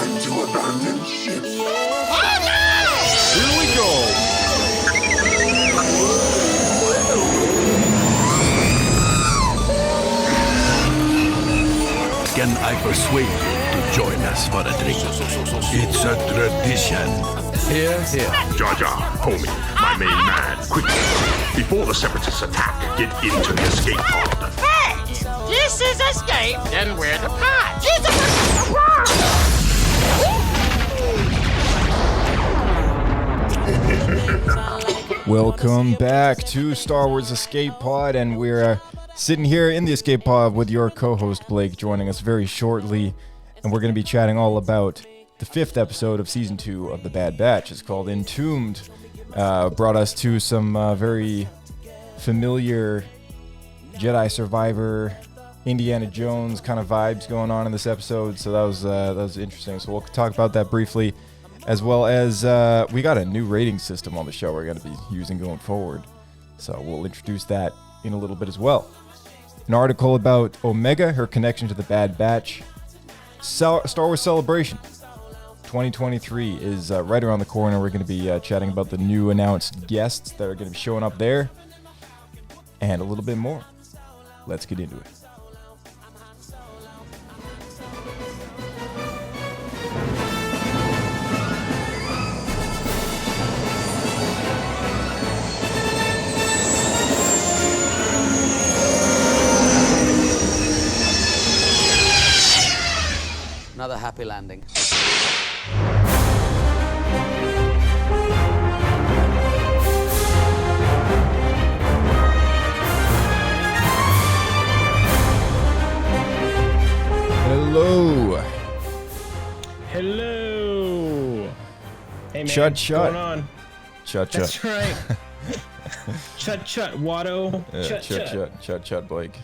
Time to abandon ship. Oh no! Here we go! Can I persuade you to join us for a drink? It's a tradition. Here. Jar Jar, homie, my main man, quickly. Before the Separatists attack, get into the escape pod. Hey! This is escape, then we're the pod. Welcome back to Star Wars Escape Pod, and we're sitting here in the Escape Pod with your co-host Blake joining us very shortly, and we're going to be chatting all about the 5th episode of Season 2 of The Bad Batch. It's called Entombed. Brought us to some very familiar Jedi Survivor, Indiana Jones kind of vibes going on in this episode, so that was interesting. So we'll talk about that briefly, as well as we got a new rating system on the show we're going to be using going forward. So we'll introduce that in a little bit as well. An article about Omega, her connection to the Bad Batch. Star Wars Celebration 2023 is right around the corner. We're going to be chatting about the new announced guests that are going to be showing up there, and a little bit more. Let's get into it. Another happy landing. Hello. Hey man, Chut, what's chut. going on? Chut, chut. That's right. Chut, chut, Watto. Chut, Blake.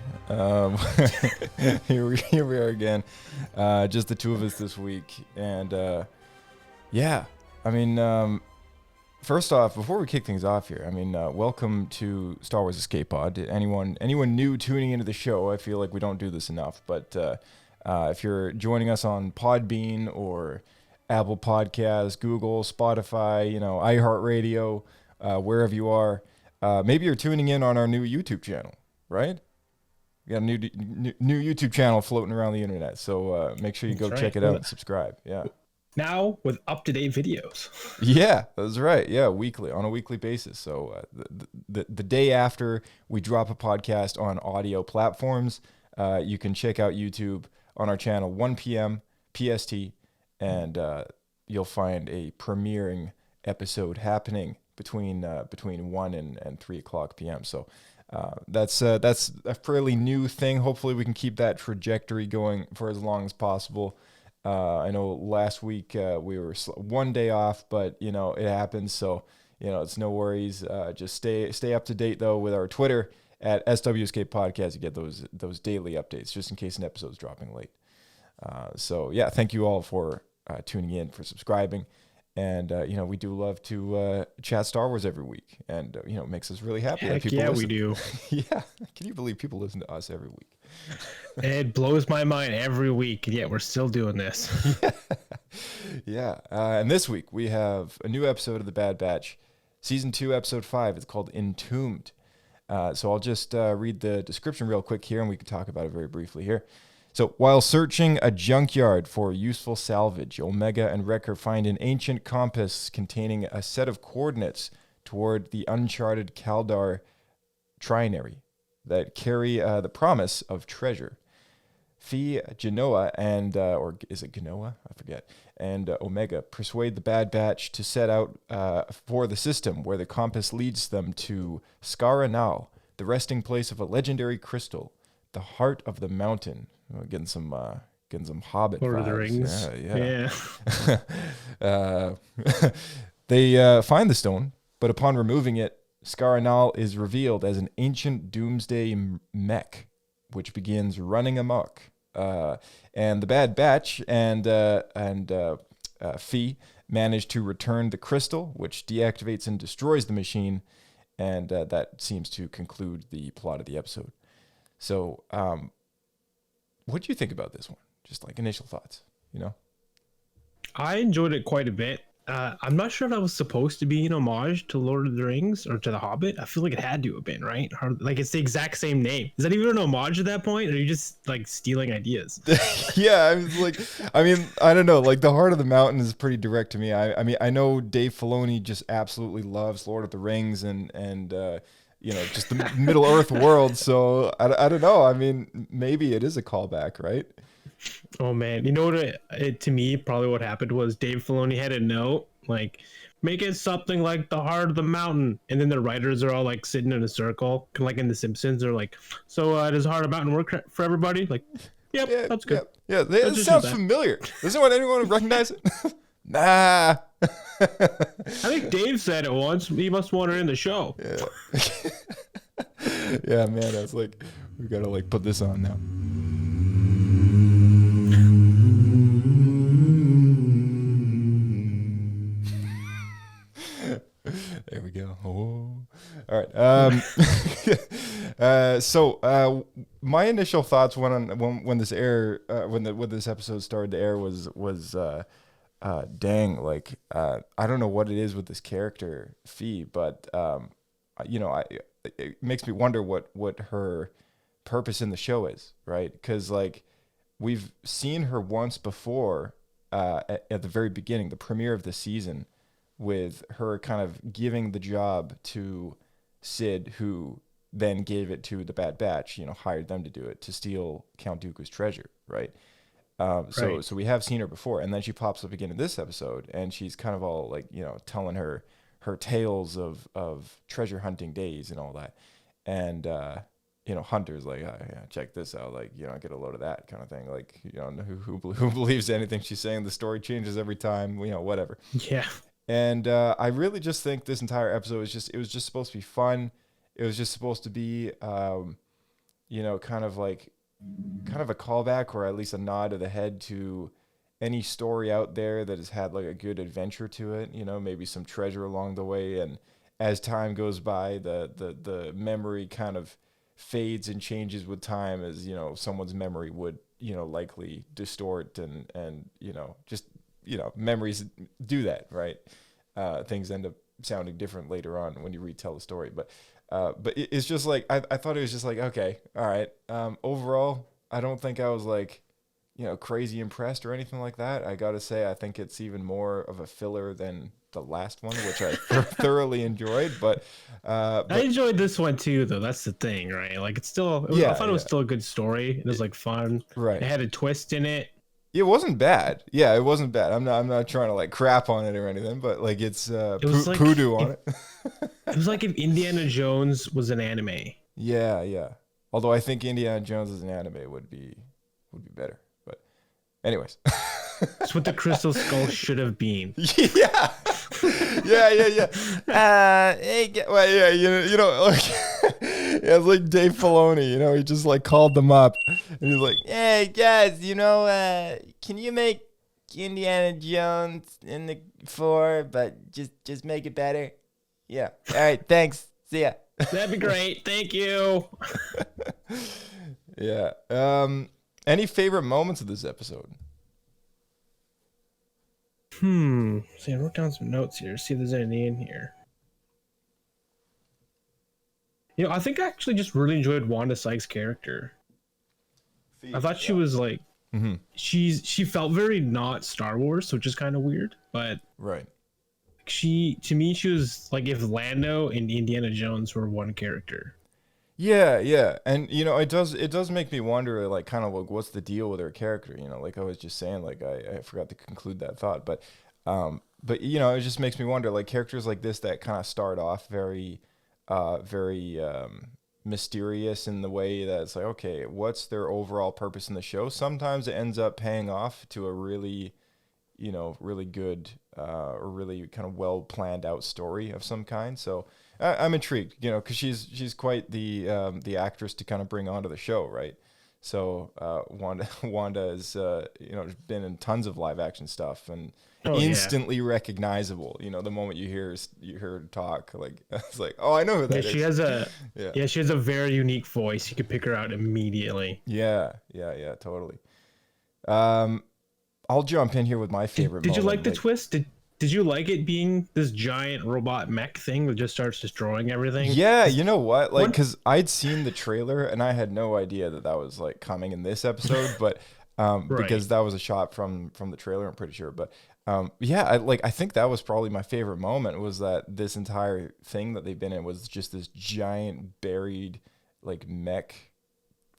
Here we are again. Just the two of us this week. And yeah, I mean, first off, before we kick things off here, I mean, welcome to Star Wars Escape Pod. Anyone new tuning into the show, I feel like we don't do this enough. But if you're joining us on Podbean or Apple Podcasts, Google, Spotify, iHeartRadio, wherever you are, maybe you're tuning in on our new YouTube channel, right? We got a new YouTube channel floating around the internet, so make sure you go check it out and subscribe. Yeah. Now with up-to-date videos. Yeah, that's right. Yeah, on a weekly basis. So the day after we drop a podcast on audio platforms, you can check out YouTube on our channel 1 p.m. PST, and you'll find a premiering episode happening between 1 and 3 o'clock p.m. So that's a fairly new thing. Hopefully we can keep that trajectory going for as long as possible. I know last week we were one day off, but it happens. So it's no worries. Just stay up to date though with our Twitter at SW Escape Podcast to get those daily updates, just in case an episode's dropping late. So yeah, thank you all for tuning in, for subscribing. And, we do love to chat Star Wars every week. And, it makes us really happy. Heck that people yeah, listen. we do. Yeah. Can you believe people listen to us every week? It blows my mind every week, and yet we're still doing this. Yeah. And this week we have a new episode of The Bad Batch, Season 2, Episode 5. It's called Entombed. So I'll just read the description real quick here, and we can talk about it very briefly here. So, while searching a junkyard for useful salvage, Omega and Wrecker find an ancient compass containing a set of coordinates toward the uncharted Kaldar trinary that carry the promise of treasure. Fee, Genoa, and, or is it Genoa? I forget, and Omega persuade the Bad Batch to set out for the system where the compass leads them to Skara Nal, the resting place of a legendary crystal, the heart of the mountain. We're getting some Hobbit Lord vibes. of the Rings. Yeah. They find the stone, but upon removing it, Skara Nal is revealed as an ancient doomsday mech, which begins running amok. And the Bad Batch and Fee manage to return the crystal, which deactivates and destroys the machine, and that seems to conclude the plot of the episode. So, what do you think about this one? Just like initial thoughts, I enjoyed it quite a bit. I'm not sure if that was supposed to be an homage to Lord of the Rings or to The Hobbit. I feel like it had to have been, right? Like it's the exact same name. Is that even an homage at that point? Or are you just like stealing ideas? Yeah, I was like, I mean, I don't know. Like, the Heart of the Mountain is pretty direct to me. I mean, I know Dave Filoni just absolutely loves Lord of the Rings and just the Middle Earth world. So I don't know. I mean, maybe it is a callback, right? Oh man, you know what? To me, probably what happened was Dave Filoni had a note like, make it something like the Heart of the Mountain, and then the writers are all like sitting in a circle, kind of like in The Simpsons. They're like, so does Heart of the Mountain work for everybody? Like, yep, Yeah, that's good. Yeah, it sounds familiar. Doesn't anyone recognize it? Nah. I think Dave said it once. He must want it in the show. Yeah. Yeah, man. I was like, we gotta like put this on now. There we go. Oh. All right. So my initial thoughts when this when this episode started to air was dang, like I don't know what it is with this character Fee, but it makes me wonder what her purpose in the show is, right? Because like we've seen her once before at the very beginning, the premiere of the season, with her kind of giving the job to Sid, who then gave it to the Bad Batch, hired them to do it, to steal Count Dooku's treasure, right? So we have seen her before, and then she pops up again in this episode, and she's kind of all like, telling her tales of treasure hunting days and all that. And, Hunter's like, oh, yeah, check this out. Like, get a load of that kind of thing. Like, who believes anything she's saying? The story changes every time, whatever. Yeah. And I really just think this entire episode was just supposed to be fun. It was just supposed to be, kind of a callback, or at least a nod of the head to any story out there that has had like a good adventure to it. Maybe some treasure along the way. And as time goes by, the memory kind of fades and changes with time, as someone's memory would likely distort and memories do that, right? Things end up sounding different later on when you retell the story, but it's just like I thought it was just like, okay, all right. Overall, I don't think I was like crazy impressed or anything like that. I gotta say, I think it's even more of a filler than the last one, which I thoroughly enjoyed. But I enjoyed this one too, though. That's the thing, right? Like, I thought it was still a good story. It was like fun. Right. It had a twist in it. It wasn't bad. Yeah, it wasn't bad. I'm not trying to like crap on it or anything, but like it's like poodoo on it. It was like if Indiana Jones was an anime. Yeah. Although I think Indiana Jones as an anime would be better. But anyways. That's what the Crystal Skull should have been. Yeah. It's like Dave Filoni, he just like called them up and he's like, hey guys, can you make Indiana Jones in the 4, but just make it better? Yeah. All right. Thanks. See ya. That'd be great. Thank you. Yeah. Any favorite moments of this episode? See, I wrote down some notes here. See if there's anything in here. I think I actually just really enjoyed Wanda Sykes' character. I thought she was like, she felt very not Star Wars, which is kind of weird. But right, to me, she was like if Lando and Indiana Jones were one character. Yeah, and it does make me wonder, like, kind of like, what's the deal with her character? Like I was just saying, like I forgot to conclude that thought, but it just makes me wonder, like, characters like this that kind of start off very mysterious in the way that it's like, okay, what's their overall purpose in the show? Sometimes it ends up paying off to a really, really good or really kind of well planned out story of some kind. So I'm intrigued, because she's quite the actress to kind of bring onto the show, right? So Wanda is been in tons of live action stuff and instantly recognizable. The moment you hear her talk, like it's like, oh, I know who that is. She has she has a very unique voice. You could pick her out immediately. Yeah, totally. I'll jump in here with my favorite. Did you like moment. the twist? Did you like it being this giant robot mech thing that just starts destroying everything? Yeah, you know what? Like, because I'd seen the trailer and I had no idea that was like coming in this episode, but because that was a shot from the trailer, I'm pretty sure. But yeah, I think that was probably my favorite moment, was that this entire thing that they've been in was just this giant buried like mech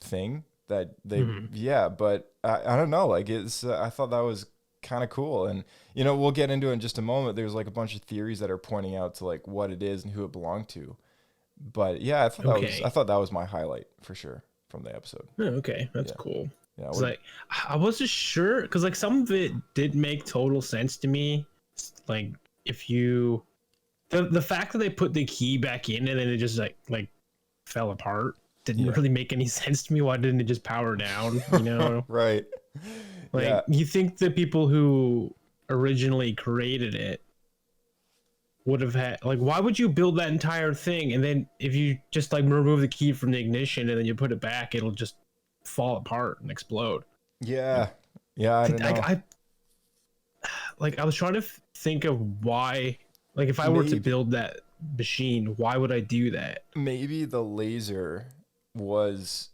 thing that they but I don't know, like it's I thought that was kind of cool. And you know, we'll get into it in just a moment. There's like a bunch of theories that are pointing out to like what it is and who it belonged to. But yeah, I thought that was my highlight for sure from the episode. Oh, okay, that's cool. Yeah, like I wasn't sure because like some of it did make total sense to me. Like if you the fact that they put the key back in and then it just like fell apart didn't really make any sense to me. Why didn't it just power down? You know, right? Like you think the people who originally created it would have had like, why would you build that entire thing and then if you just like remove the key from the ignition and then you put it back, it'll just fall apart and explode? Yeah, I don't know. I was trying to think of why, like if I were to build that machine, why would I do that? Maybe the laser was,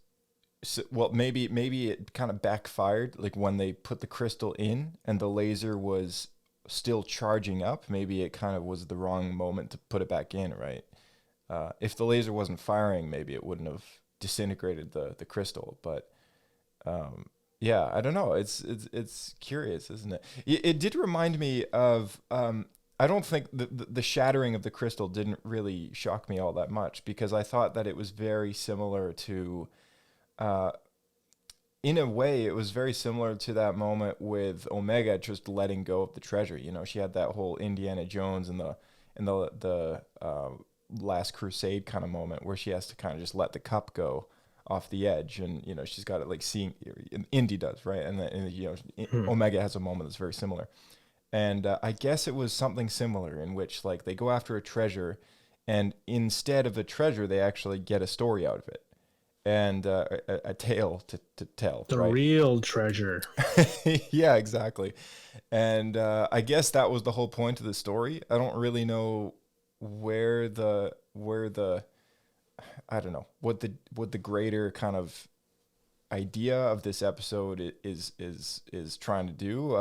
well, maybe it kind of backfired, like when they put the crystal in and the laser was still charging up. Maybe it kind of was the wrong moment to put it back in, right? If the laser wasn't firing, maybe it wouldn't have disintegrated the crystal. But yeah, I don't know. It's curious, isn't it? It did remind me of. I don't think the shattering of the crystal didn't really shock me all that much, because I thought that it was very similar to. In a way, it was very similar to that moment with Omega just letting go of the treasure. You know, she had that whole Indiana Jones and the Last Crusade kind of moment where she has to kind of just let the cup go off the edge, and you know she's got it like seeing. Indy does, right, and you know Omega has a moment that's very similar, and I guess it was something similar in which like they go after a treasure, and instead of the treasure, they actually get a story out of it. And a tale to tell. The real treasure. Yeah, exactly. And I guess that was the whole point of the story. I don't really know where the I don't know what the greater kind of idea of this episode is trying to do.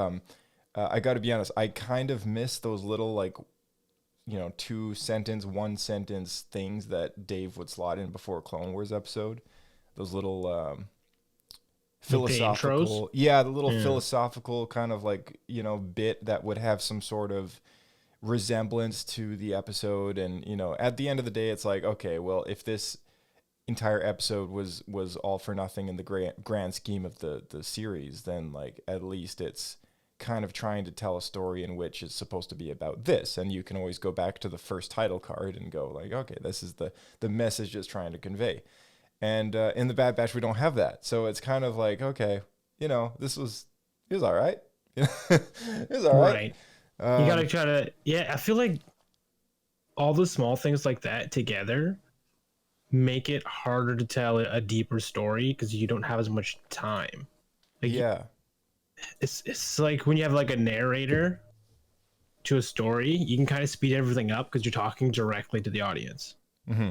I got to be honest, I kind of miss those little like, you know, 1 sentence things that Dave would slot in before a Clone Wars episode. Those little philosophical, the little philosophical kind of like, you know, bit that would have some sort of resemblance to the episode. And, you know, at the end of the day, it's like, okay, well, if this entire episode was all for nothing in the grand scheme of the series, then like at least it's kind of trying to tell a story in which it's supposed to be about this. And you can always go back to the first title card and go like, okay, this is the message it's trying to convey. And in the Bad Batch, we don't have that. So it's kind of like, okay, you know, it was all right. It was all right. You got to try to, I feel like all the small things like that together make it harder to tell a deeper story because you don't have as much time. Like, it's like when you have like a narrator to a story, you can kind of speed everything up because you're talking directly to the audience. Mm-hmm.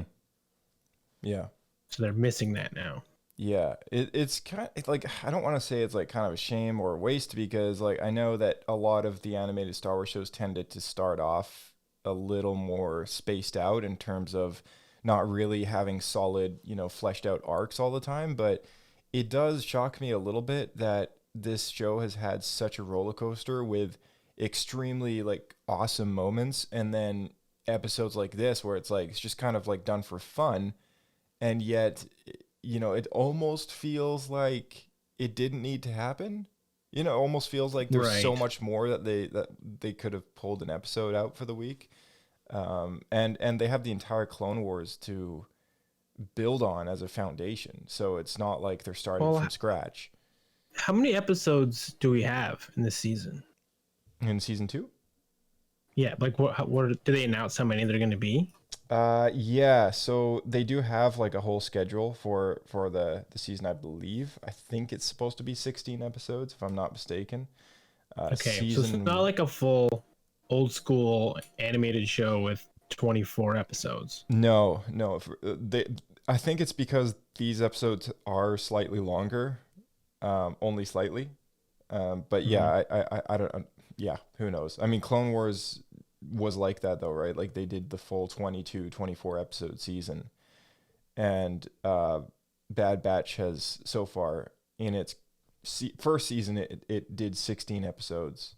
Yeah. So they're missing that now. Yeah, it's kind of like, I don't want to say it's like kind of a shame or a waste, because like I know that a lot of the animated Star Wars shows tended to start off a little more spaced out in terms of not really having solid, you know, fleshed out arcs all the time. But it does shock me a little bit that this show has had such a roller coaster with extremely like awesome moments, and then episodes like this where it's like it's just kind of like done for fun, and yet, you know, it almost feels like it didn't need to happen. You know, it almost feels like there's so much more that they could have pulled an episode out for the week. And they have the entire Clone Wars to build on as a foundation. So it's not like they're starting from scratch. How many episodes do we have in this season? In season 2? Yeah, like what do they announce how many they're going to be? Yeah, so they do have like a whole schedule for the season, I believe. I think it's supposed to be 16 episodes, if I'm not mistaken. Okay, so it's not like a full old school animated show with 24 episodes. No. I think it's because these episodes are slightly longer, only slightly. But yeah, I don't. Yeah, who knows? I mean, Clone Wars was like that though, right? Like they did the full 22, 24 episode season, and Bad Batch has so far in its first season it did 16 episodes.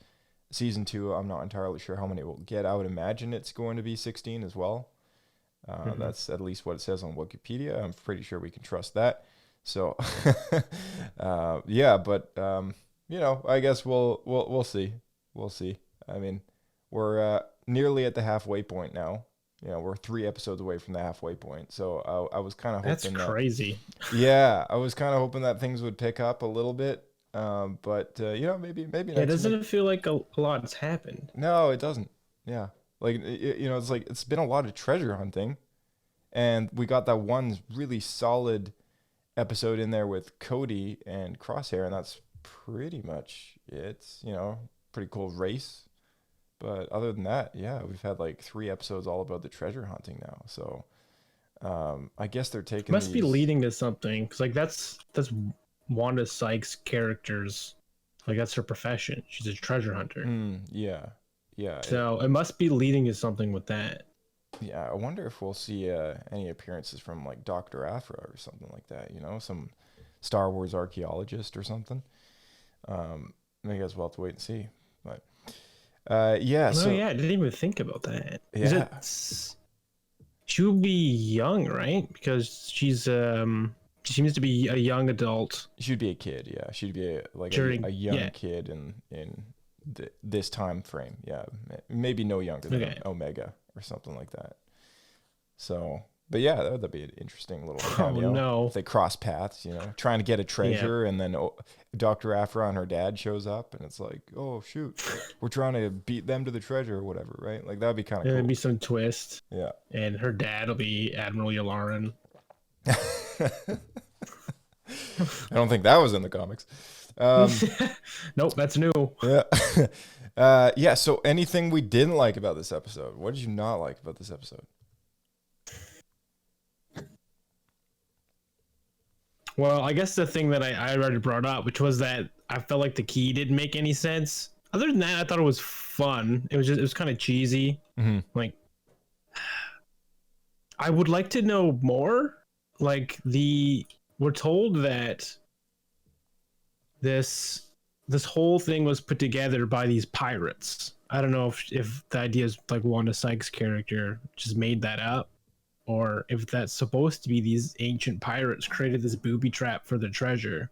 Season 2, I'm not entirely sure how many it will get. I would imagine it's going to be 16 as well. That's at least what it says on Wikipedia. I'm pretty sure we can trust that. So, yeah, but I guess we'll see. We'll see. I mean, we're nearly at the halfway point now. We're 3 episodes away from the halfway point. So I was kind of hoping that's crazy. Yeah, I was kind of hoping that things would pick up a little bit. But maybe Yeah, doesn't it feel like a lot has happened? No, it doesn't. Yeah, like it's like it's been a lot of treasure hunting, and we got that one really solid episode in there with Cody and Crosshair, and that's pretty much it. Pretty cool race. But other than that, yeah, we've had like 3 episodes all about the treasure hunting now. So I guess they're taking. Must be leading to something, because like that's Wanda Sykes' character's, like that's her profession. She's a treasure hunter. Yeah. So it must be leading to something with that. Yeah, I wonder if we'll see any appearances from like Dr. Aphra or something like that. Some Star Wars archaeologist or something. I guess we'll have to wait and see. But yeah. Oh yeah, I didn't even think about that. Yeah. She would be young, right? Because she's she seems to be a young adult. She'd be a kid, yeah. She'd be a young kid in this time frame, yeah. Maybe no younger than Omega or something like that. So, but yeah, that would be an interesting little cameo. Oh no! If they cross paths, trying to get a treasure, and then Dr. Aphra and her dad shows up, and it's like, oh shoot, we're trying to beat them to the treasure or whatever, right? Like that'd be kind of cool. There'd be some twist. Yeah. And her dad will be Admiral Yularen. I don't think that was in the comics. Nope, that's new. Yeah. Yeah. So anything we didn't like about this episode? What did you not like about this episode? Well, I guess the thing that I already brought up, which was that I felt like the key didn't make any sense. Other than that, I thought it was fun. It was kind of cheesy. Mm-hmm. Like, I would like to know more. Like we're told that this whole thing was put together by these pirates. I don't know if the idea is like Wanda Sykes' character just made that up, or if that's supposed to be these ancient pirates created this booby trap for the treasure.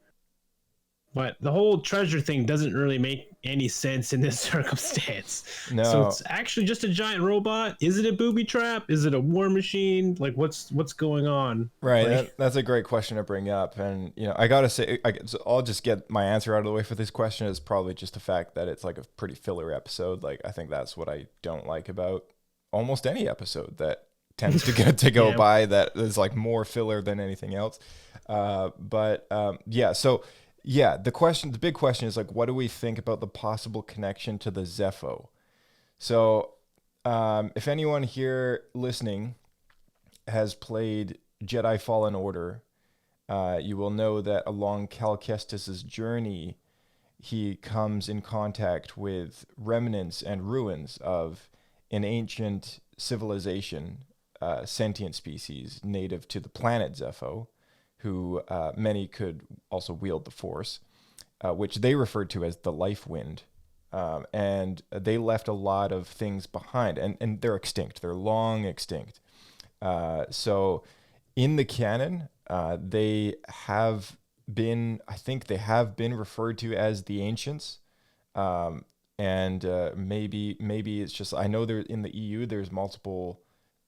But the whole treasure thing doesn't really make any sense in this circumstance. No. So it's actually just a giant robot. Is it a booby trap? Is it a war machine? Like what's going on? Right. Like, That's a great question to bring up. And, I got to say, so I'll just get my answer out of the way for this question is probably just the fact that it's like a pretty filler episode. Like, I think that's what I don't like about almost any episode that tends to go Yeah. by, that is like more filler than anything else. Yeah. So, yeah, the big question is like, what do we think about the possible connection to the Zeffo? So, if anyone here listening has played Jedi Fallen Order, you will know that along Cal Kestis's journey, he comes in contact with remnants and ruins of an ancient civilization, sentient species native to the planet Zeffo, who many could also wield the Force, which they referred to as the life wind. And they left a lot of things behind, and they're extinct. They're long extinct. So in the canon, they have been, I think they have been referred to as the Ancients. And maybe it's just, I know there in the EU, there's multiple,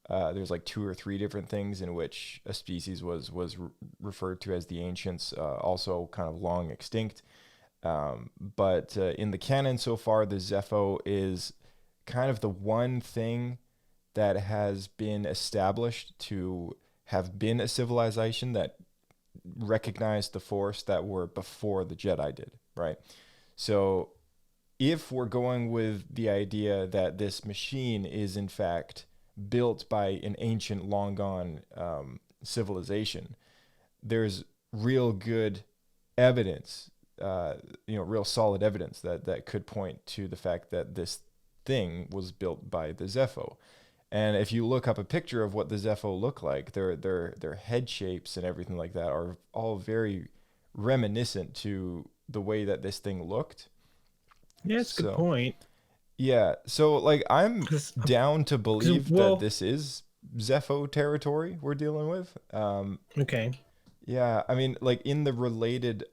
there's like 2 or 3 different things in which a species was referred to as the Ancients, also kind of long extinct. But in the canon so far, the Zeffo is kind of the one thing that has been established to have been a civilization that recognized the Force that were before the Jedi did, right? So if we're going with the idea that this machine is in fact built by an ancient, long gone civilization, there's real good evidence, real solid evidence that could point to the fact that this thing was built by the Zeffo. And if you look up a picture of what the Zeffo look like, their head shapes and everything like that are all very reminiscent to the way that this thing looked. Yeah, that's a good point. Yeah, so like I'm down to believe that this is Zeffo territory we're dealing with. Okay. Yeah, I mean, like in the related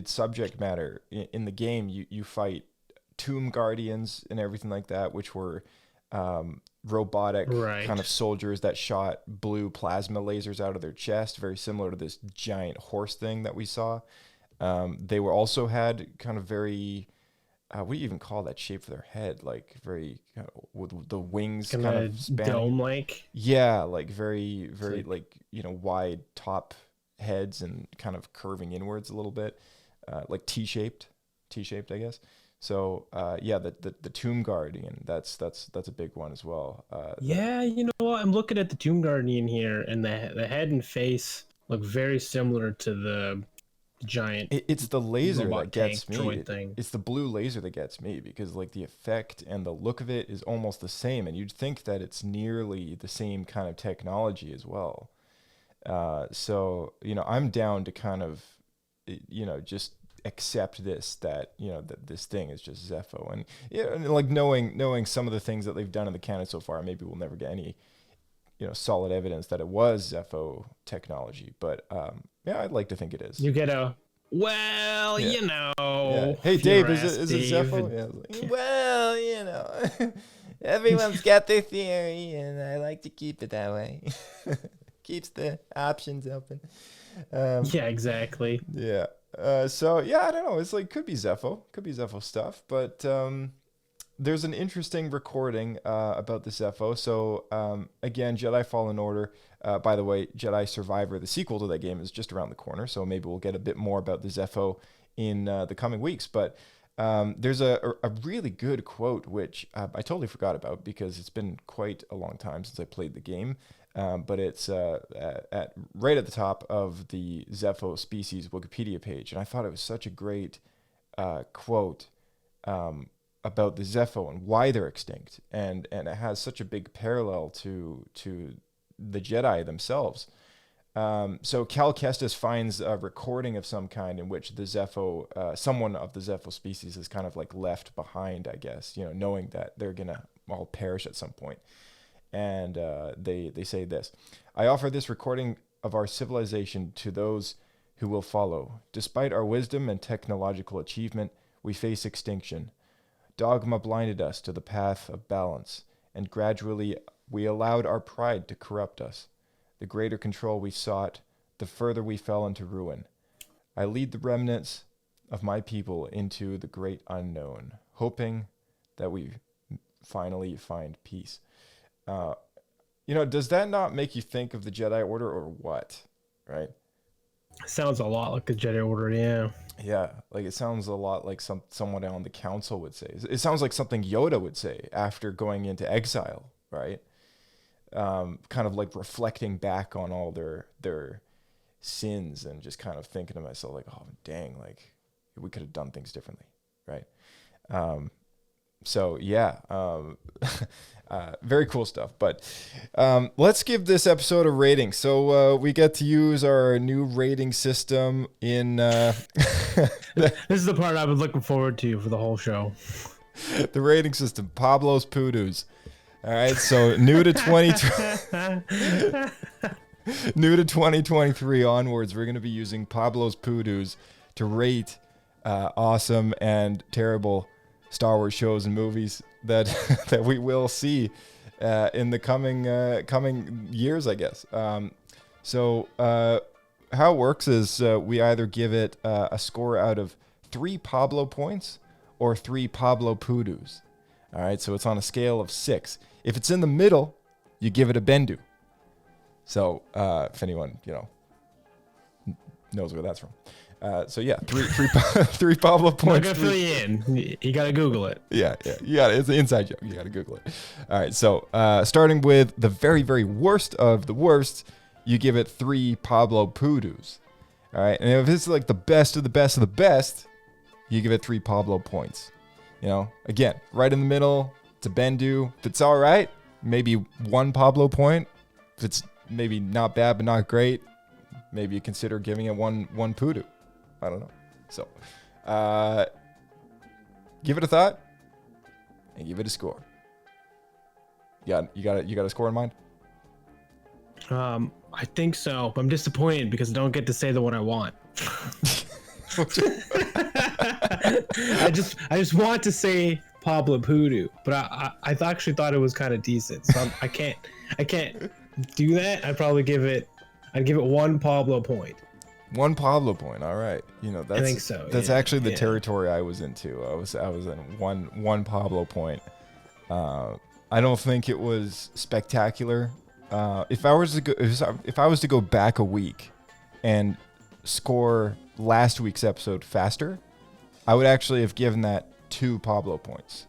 subject matter in the game, you fight tomb guardians and everything like that, which were robotic kind of soldiers that shot blue plasma lasers out of their chest, very similar to this giant horse thing that we saw. They were also had kind of very, what do you even call that shape for their head? Like very, with the wings kind of spanning. Dome-like? Yeah, like very, very like, wide top heads and kind of curving inwards a little bit, like T-shaped, I guess. So the Tomb Guardian, that's a big one as well. Yeah, you know what? I'm looking at the Tomb Guardian here, and the head and face look very similar to the giant. It's the laser that gets me. Thing. It's the blue laser that gets me because like the effect and the look of it is almost the same, and you'd think that it's nearly the same kind of technology as well. So I'm down to kind of just accept that this thing is just Zeffo, and like knowing some of the things that they've done in the canon so far, maybe we'll never get any solid evidence that it was Zeffo technology, but I'd like to think it is. You get a Hey Dave, is it Zeffo? Yeah. Well, everyone's got their theory, and I like to keep it that way. Keeps the options open. Yeah, exactly. Yeah. I don't know. It's like could be Zeffo stuff, but there's an interesting recording about the Zeffo. So again, Jedi Fallen Order. By the way, Jedi Survivor, the sequel to that game, is just around the corner. So maybe we'll get a bit more about the Zeffo in the coming weeks. But there's a really good quote which I totally forgot about because it's been quite a long time since I played the game. But it's right at the top of the Zeffo species Wikipedia page, and I thought it was such a great quote about the Zeffo and why they're extinct, and it has such a big parallel to the Jedi themselves. So Cal Kestis finds a recording of some kind in which the Zeffo, someone of the Zeffo species, is kind of like left behind, I guess, knowing that they're gonna all perish at some point. And they say this: I offer this recording of our civilization to those who will follow. Despite our wisdom and technological achievement, we face extinction. Dogma blinded us to the path of balance, and gradually we allowed our pride to corrupt us. The greater control we sought, the further we fell into ruin. I lead the remnants of my people into the great unknown, hoping that we finally find peace. Does that not make you think of the Jedi Order or what? Right? Sounds a lot like the Jedi Order, yeah. Yeah, like it sounds a lot like someone on the council would say. It sounds like something Yoda would say after going into exile, right? Kind of like reflecting back on all their sins and just kind of thinking to myself like, oh dang, like we could have done things differently, right? Very cool stuff. But let's give this episode a rating. So we get to use our new rating system in. This is the part I've been looking forward to for the whole show. The rating system, Pablo's Poodoos. All right, so new to 2023 onwards, we're going to be using Pablo's Poodoos to rate awesome and terrible Star Wars shows and movies that that we will see in the coming years, I guess. So how it works is we either give it a score out of 3 Pablo points or 3 Pablo Poodoos. All right, so it's on a scale of 6. If it's in the middle, you give it a Bendu. So if anyone, knows where that's from. So yeah, three Pablo I'm points. gonna fill you in. You gotta Google it. Yeah, you got it. It's an inside joke. You got to Google it. All right, so starting with the very, very worst of the worst, you give it 3 Pablo Poodoos. All right, and if it's like the best of the best of the best, you give it 3 Pablo points. You know, again, right in the middle, it's a Bendu. If it's all right, maybe 1 Pablo point. If it's maybe not bad but not great, maybe you consider giving it one Poodoo. I don't know. So, give it a thought and give it a score. You got a score in mind? I think so. I'm disappointed because I don't get to say the one I want. I just want to say Pablo Poodoo, but I actually thought it was kind of decent. So I can't do that. I'd give it 1 Pablo point. 1 Pablo point. All right. You know, that's, I think so. That's yeah, actually the yeah. territory I was into. I was in one Pablo point. I don't think it was spectacular. If I was to go back a week and score last week's episode faster, I would actually have given that 2 Pablo points.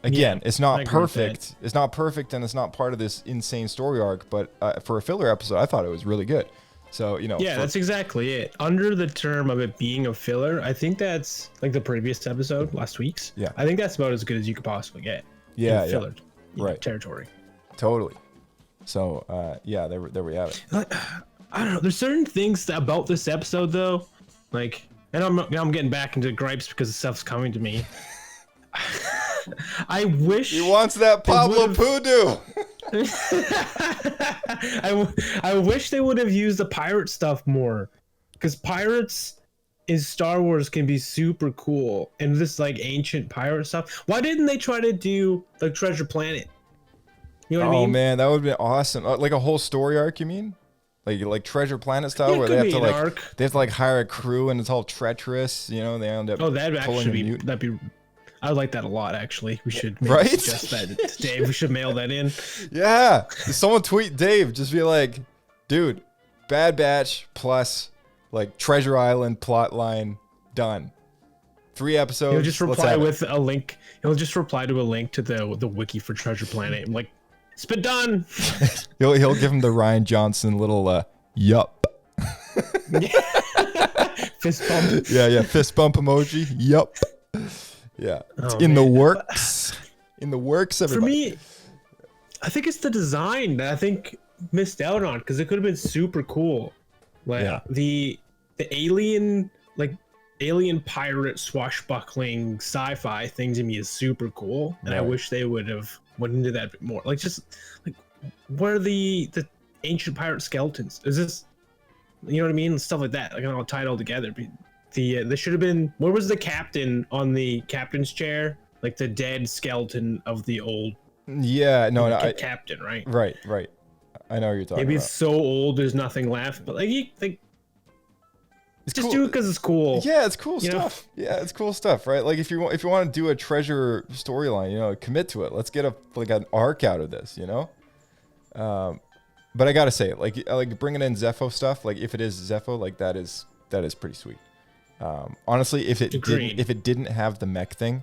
Again, it's not perfect. It's not perfect, and it's not part of this insane story arc. But for a filler episode, I thought it was really good. So, you know. Yeah, that's exactly it. Under the term of it being a filler, I think that's like the previous episode, last week's. Yeah. I think that's about as good as you could possibly get. Yeah, in filler, right. Territory. Totally. So, yeah, there we have it. I don't know. There's certain things about this episode, though. Like, and I'm getting back into gripes because the stuff's coming to me. I wish He wants that Pablo Poodoo. I wish they would have used the pirate stuff more, because pirates in Star Wars can be super cool, and this like ancient pirate stuff. Why didn't they try to do like Treasure Planet? You know what I mean? Oh man, that would be awesome. Like a whole story arc, you mean? Like Treasure Planet style, Yeah, where it they have could to be an like arc. they have to like hire a crew and it's all treacherous. You know, they end up. Oh, that'd pulling actually a be mute. I would like that a lot. Actually, we should maybe Right? suggest that to Dave. We should mail that in. Yeah, someone tweet Dave. Just be like, dude, Bad Batch plus like Treasure Island plot line done. 3 episodes. He'll just reply with a link. He'll just reply to a link to the wiki for Treasure Planet. I'm like, it's been done. He'll give him the Ryan Johnson little yup. Fist bump. Yeah, fist bump emoji. Yup. Yeah, it's in the works. In the works, everybody. For me, I think it's the design that I think missed out on, because it could have been super cool. Like the alien pirate swashbuckling sci-fi thing to me is super cool, and I wish they would have went into that a bit more. Like, just like, where are the ancient pirate skeletons? Is this, you know what I mean? Stuff like that, like, all tied all together. There should have been, where was the captain on the captain's chair? Like the dead skeleton of the old captain, right? Right. I know what you're talking Maybe about. it's so old there's nothing left, but just cool. do it because it's cool. Yeah, it's cool You know? stuff. Yeah, it's cool stuff, right? Like if you want to do a treasure storyline, you know, commit to it. Let's get an arc out of this, you know. But I gotta say, like bringing in Zeffo stuff, like if it is Zeffo, like that is pretty sweet. Honestly, if it didn't have the mech thing,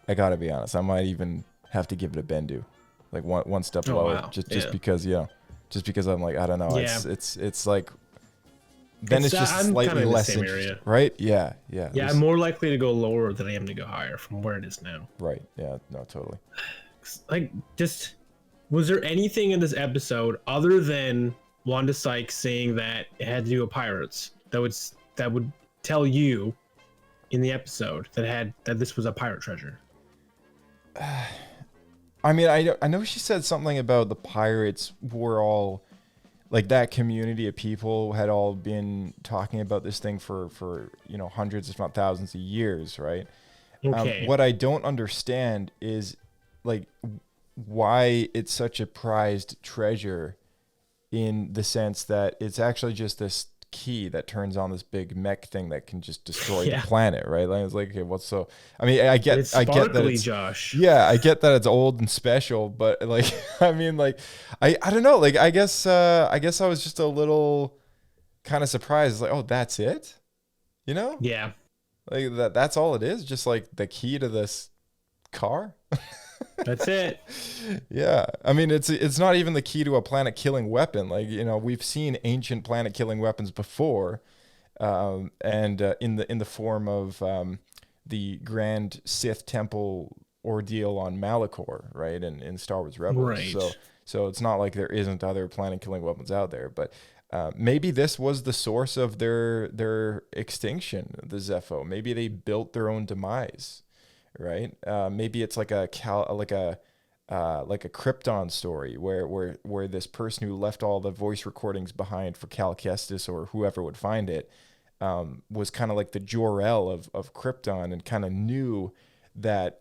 I gotta be honest, I might even have to give it a Bendu, like one step lower, wow. just because I'm like, I don't know, Yeah. it's like then it's just I'm slightly kinda in the less same interesting, area. right? Yeah. Yeah, I'm more likely to go lower than I am to go higher from where it is now. Right. Yeah. No. Totally. Like, just, was there anything in this episode other than Wanda Sykes saying that it had to do with pirates that would tell you in the episode that this was a pirate treasure? I mean, I know she said something about the pirates were all, like, that community of people had all been talking about this thing for you know, hundreds if not thousands of years, right? Okay. What I don't understand is, like, why it's such a prized treasure, in the sense that it's actually just this key that turns on this big mech thing that can just destroy the planet, right? Like, it's like, okay, what's so? I mean, I get that it's, Josh. Yeah, I get that it's old and special, but like, I mean, like, I don't know, like, I guess I was just a little kind of surprised. It's like, oh, that's it? You know? Yeah. Like that's all it is? Just like the key to this car? That's it. Yeah. I mean, it's not even the key to a planet-killing weapon. Like, you know, we've seen ancient planet-killing weapons before, and in the form of the Grand Sith Temple ordeal on Malachor, right? In Star Wars Rebels. Right. So it's not like there isn't other planet-killing weapons out there, but maybe this was the source of their extinction, the Zeffo. Maybe they built their own demise, right? Maybe it's like a Krypton story where this person who left all the voice recordings behind for Cal Kestis or whoever would find it was kind of like the Jor-El of Krypton and kind of knew that,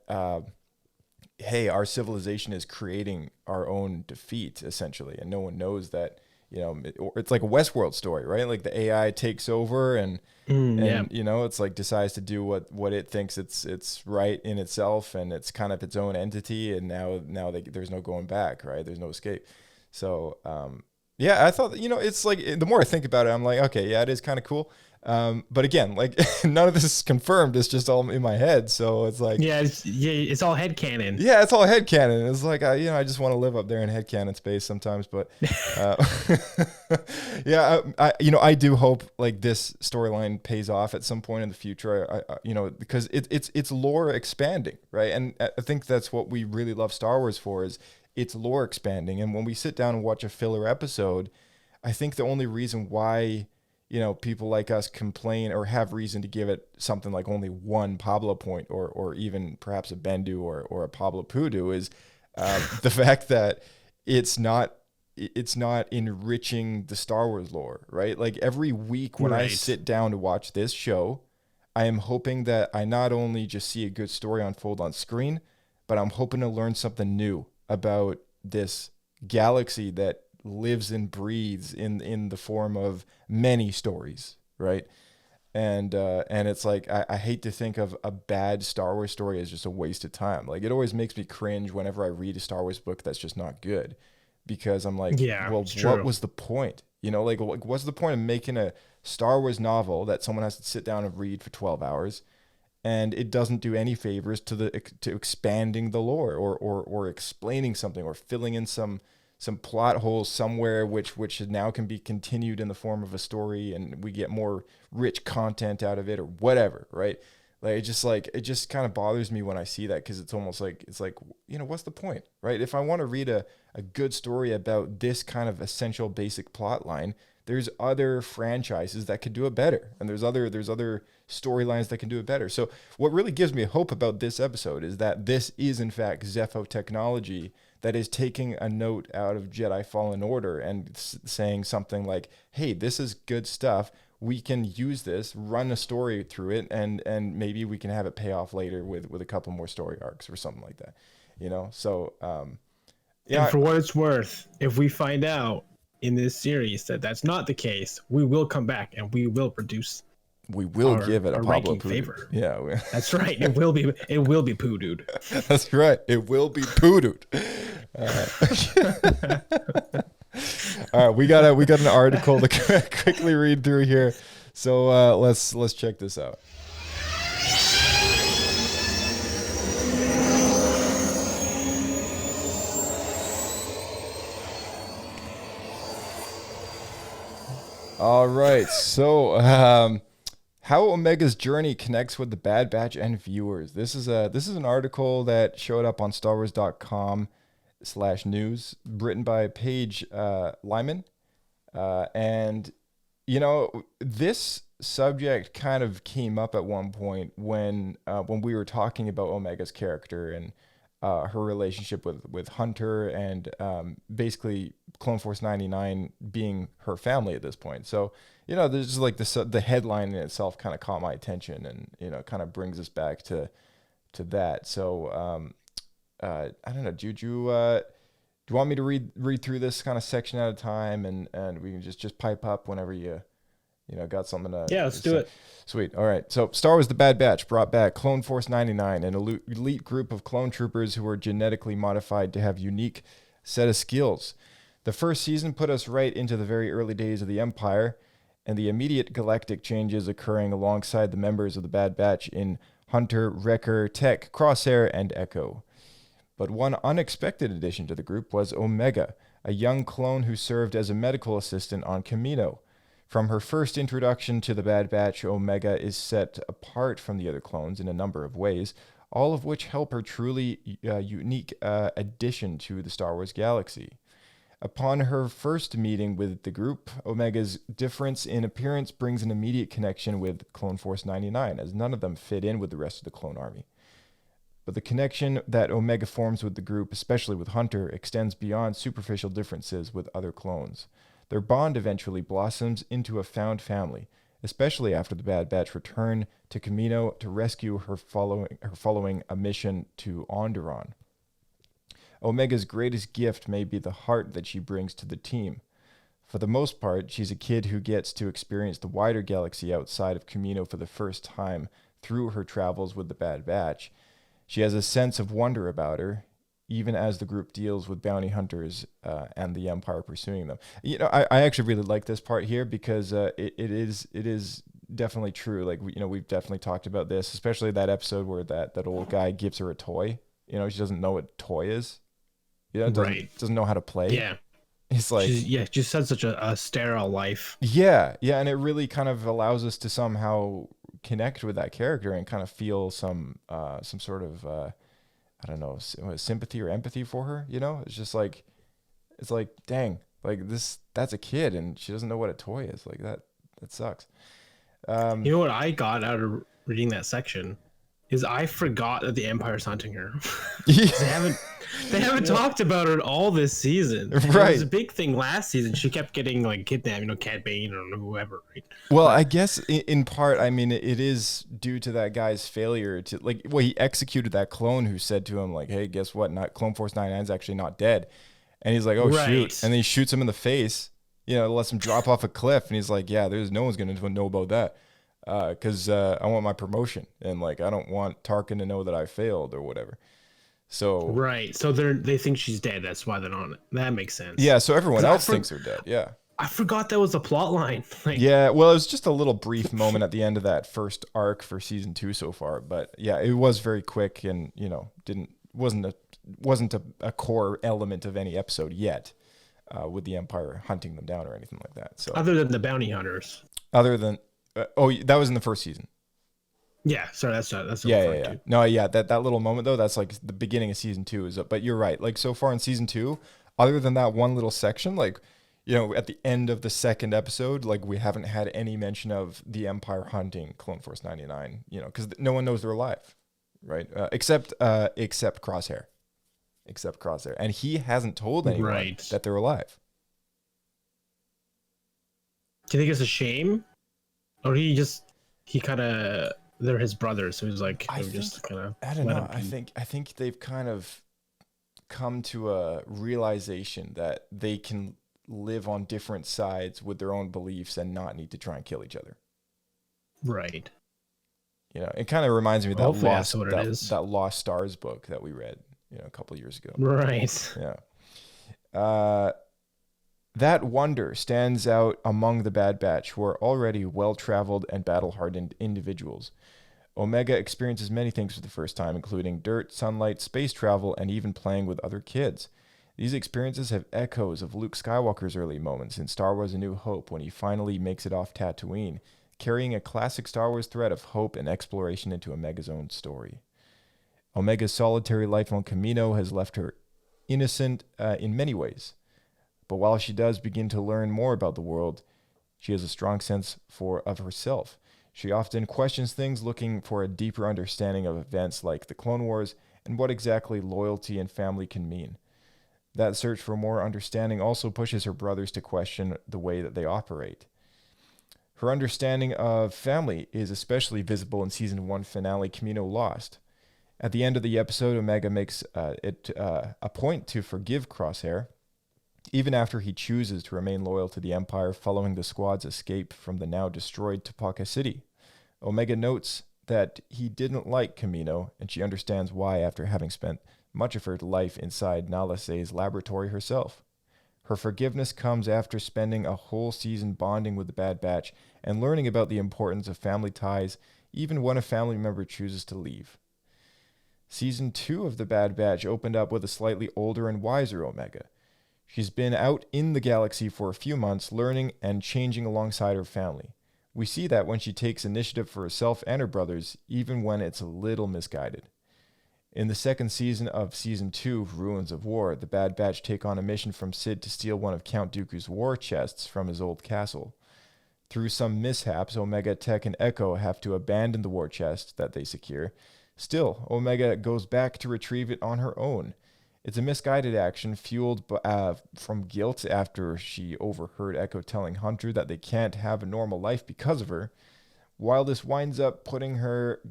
hey, our civilization is creating our own defeat, essentially, and no one knows that. You know, it's like a Westworld story, right? Like the AI takes over and you know, it's like decides to do what it thinks it's right in itself, and it's kind of its own entity, and now there's no going back, right? There's no escape. So yeah, I thought, you know, it's like the more I think about it, I'm like, okay, yeah, it is kind of cool. But again, like none of this is confirmed. It's just all in my head. So it's like, it's all headcanon. Yeah, it's all headcanon. It's like, you know, I just want to live up there in headcanon space sometimes. But yeah, I do hope like this storyline pays off at some point in the future. You know, because it's lore expanding, right? And I think that's what we really love Star Wars for, is it's lore expanding. And when we sit down and watch a filler episode, I think the only reason why, you know, people like us complain or have reason to give it something like only one Pablo point or even perhaps a Bendu or a Pablo Pudu is the fact that it's not enriching the Star Wars lore, right? Like every week when I sit down to watch this show, I am hoping that I not only just see a good story unfold on screen, but I'm hoping to learn something new about this galaxy that lives and breathes in the form of many stories, right? And it's like I hate to think of a bad Star Wars story as just a waste of time. Like it always makes me cringe whenever I read a Star Wars book that's just not good, because I'm like, well, what was the point? You know, like what's the point of making a Star Wars novel that someone has to sit down and read for 12 hours? And it doesn't do any favors to expanding the lore or explaining something or filling in some plot holes somewhere, which now can be continued in the form of a story, and we get more rich content out of it or whatever, right? Like it just kind of bothers me when I see that, because it's almost like, you know, what's the point, right? If I want to read a good story about this kind of essential basic plot line, there's other franchises that could do it better, and there's other storylines that can do it better. So what really gives me hope about this episode is that this is in fact Zeffo technology that is taking a note out of Jedi Fallen Order and saying something like, hey, this is good stuff. We can use this, run a story through it, and maybe we can have it pay off later with a couple more story arcs or something like that, you know? So, yeah. And for what it's worth, if we find out in this series that that's not the case, we will come back and we will produce. We will give it a Pablo favor. Yeah, that's right. It will be poo dude. That's right. It will be poo dude. All right, we got an article to quickly read through here. So let's check this out. All right, so how Omega's journey connects with the Bad Batch and viewers. This is an article that showed up on StarWars.com/news, written by Paige Lyman, and you know, this subject kind of came up at one point when we were talking about Omega's character and her relationship with Hunter and basically Clone Force 99 being her family at this point. So, you know, there's just like the headline in itself kind of caught my attention, and, you know, kind of brings us back to that. So, I don't know, do you want me to read through this kind of section at a time, and we can just pipe up whenever you got something to... Yeah, let's do it. Sweet. All right. So Star Wars The Bad Batch brought back Clone Force 99, an elite group of clone troopers who were genetically modified to have unique set of skills. The first season put us right into the very early days of the Empire, and the immediate galactic changes occurring alongside the members of the Bad Batch in Hunter, Wrecker, Tech, Crosshair, and Echo. But one unexpected addition to the group was Omega, a young clone who served as a medical assistant on Kamino. From her first introduction to the Bad Batch, Omega is set apart from the other clones in a number of ways, all of which help her truly unique addition to the Star Wars galaxy. Upon her first meeting with the group, Omega's difference in appearance brings an immediate connection with Clone Force 99, as none of them fit in with the rest of the clone army. But the connection that Omega forms with the group, especially with Hunter, extends beyond superficial differences with other clones. Their bond eventually blossoms into a found family, especially after the Bad Batch return to Kamino to rescue her following a mission to Onderon. Omega's greatest gift may be the heart that she brings to the team. For the most part, she's a kid who gets to experience the wider galaxy outside of Kamino for the first time through her travels with the Bad Batch. She has a sense of wonder about her, even as the group deals with bounty hunters and the Empire pursuing them. You know, I actually really like this part here because it is definitely true. Like, we've definitely talked about this, especially that episode where that old guy gives her a toy. You know, she doesn't know what a toy is. Doesn't know how to play. Yeah. It's like, just had such a sterile life. Yeah, and it really kind of allows us to somehow connect with that character and kind of feel some sort of I don't know, sympathy or empathy for her. You know, it's just like, dang, like that's a kid and she doesn't know what a toy is. Like that sucks. You know what I got out of reading that section is I forgot that the Empire's hunting her. They haven't talked about her at all this season. Right. It was a big thing last season. She kept getting like kidnapped, Cad Bane or whoever. Right? Well, I guess in part, I mean, it is due to that guy's failure to he executed that clone who said to him like, "Hey, guess what? Not Clone Force 99 is actually not dead." And he's like, "Oh, shoot!" And then he shoots him in the face. Lets him drop off a cliff, and he's like, "Yeah, there's no one's gonna know about that." Because I want my promotion, and like I don't want Tarkin to know that I failed or whatever. So so they think she's dead. That's why they're on it. That makes sense. Yeah, so everyone else thinks they're dead. Yeah, I forgot that was a plot line. Yeah, well, it was just a little brief moment at the end of that first arc for season 2 so far. But yeah, it was very quick, and wasn't a core element of any episode yet, with the Empire hunting them down or anything like that. So other than the bounty hunters. Other than that was in the first season. Yeah, sorry, that's yeah. No, yeah, that little moment though, that's like the beginning of season 2 but you're right. Like so far in season 2, other than that one little section, like at the end of the second episode, like we haven't had any mention of the Empire hunting Clone Force 99. Because no one knows they're alive, right? Except Crosshair, and he hasn't told anyone that they're alive. Do you think it's a shame? Or he kind of, they're his brothers, so he's like, I don't know. I think they've kind of come to a realization that they can live on different sides with their own beliefs and not need to try and kill each other. Right. It kind of reminds me of that Lost Stars book that we read, a couple of years ago. Right. Yeah. That wonder stands out among the Bad Batch, who are already well-traveled and battle-hardened individuals. Omega experiences many things for the first time, including dirt, sunlight, space travel, and even playing with other kids. These experiences have echoes of Luke Skywalker's early moments in Star Wars A New Hope when he finally makes it off Tatooine, carrying a classic Star Wars thread of hope and exploration into Omega's own story. Omega's solitary life on Kamino has left her innocent in many ways. But while she does begin to learn more about the world, she has a strong sense of herself. She often questions things, looking for a deeper understanding of events like the Clone Wars and what exactly loyalty and family can mean. That search for more understanding also pushes her brothers to question the way that they operate. Her understanding of family is especially visible in Season 1 finale Kamino Lost. At the end of the episode, Omega makes it a point to forgive Crosshair, even after he chooses to remain loyal to the Empire following the squad's escape from the now destroyed Topeka City. Omega notes that he didn't like Kamino, and she understands why after having spent much of her life inside Nala Se's laboratory herself. Her forgiveness comes after spending a whole season bonding with the Bad Batch and learning about the importance of family ties, even when a family member chooses to leave. Season 2 of the Bad Batch opened up with a slightly older and wiser Omega. She's been out in the galaxy for a few months, learning and changing alongside her family. We see that when she takes initiative for herself and her brothers, even when it's a little misguided. In the second season of Season 2, Ruins of War, the Bad Batch take on a mission from Sid to steal one of Count Dooku's war chests from his old castle. Through some mishaps, Omega, Tech, and Echo have to abandon the war chest that they secure. Still, Omega goes back to retrieve it on her own. It's a misguided action fueled from guilt after she overheard Echo telling Hunter that they can't have a normal life because of her. While this winds up putting her